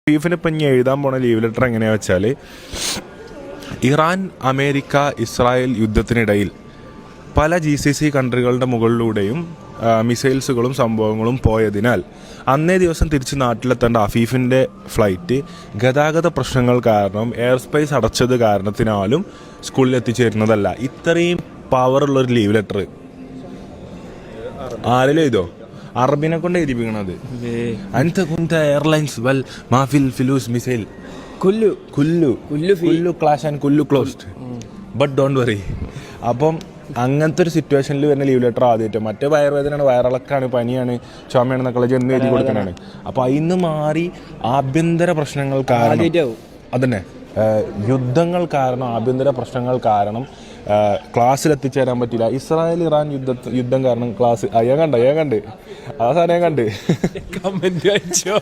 Stephen ഇപ്പം ഇനി എഴുതാൻ പോണ ലീവ് ലെറ്റർ എങ്ങനെയാണെന്ന് വെച്ചാൽ, ഇറാൻ അമേരിക്ക ഇസ്രായേൽ യുദ്ധത്തിനിടയിൽ പല GCC കൺട്രികളുടെ മുകളിലൂടെയും മിസൈൽസുകളും സംഭവങ്ങളും പോയതിനാൽ അന്നേ ദിവസം തിരിച്ച് നാട്ടിലെത്തേണ്ട അഫീഫിൻ്റെ ഫ്ലൈറ്റ് ഗതാഗത പ്രശ്നങ്ങൾ കാരണം എയർ സ്പേസ് അടച്ചത് കാരണത്തിനാലും സ്കൂളിൽ എത്തിച്ചേരുന്നതല്ല. ഇത്രയും പവറുള്ളൊരു ലീവ് ലെറ്റർ ആരെങ്കിലും എഴുതോ? അറബിനെ കൊണ്ട് എഴുതിപ്പിക്കണത്. അൻത കുന്ത airlines well മാഫിൽ ഫിലൂസ് missile Kullu Kullu Kullu Kullu clash and Kullu closed but don't worry. അപ്പം അങ്ങനത്തെ ഒരു സിറ്റുവേഷനിൽ വരുന്ന ലീവ് ലെറ്റർ ആദ്യമായിട്ട്. മറ്റേ വയറുവേദനയാണ്, വയറിളക്കാണ്, പനിയാണ്, ചുമയാണെന്നൊക്കെ ചെന്ന് എഴുതി കൊടുക്കാനാണ്. അപ്പോൾ അതിന്ന് മാറി ആഭ്യന്തര പ്രശ്നങ്ങൾ കാരണം, അതന്നെ യുദ്ധങ്ങൾ കാരണം, ആഭ്യന്തര പ്രശ്നങ്ങൾ കാരണം ക്ലാസ്സിൽ എത്തിച്ചേരാൻ പറ്റില്ല. ഇസ്രായേൽ ഇറാൻ യുദ്ധം കാരണം ക്ലാസ് ഞാൻ കണ്ട് ആ സാധനം ഞാൻ കണ്ട് കമന്റ് അയച്ചോ.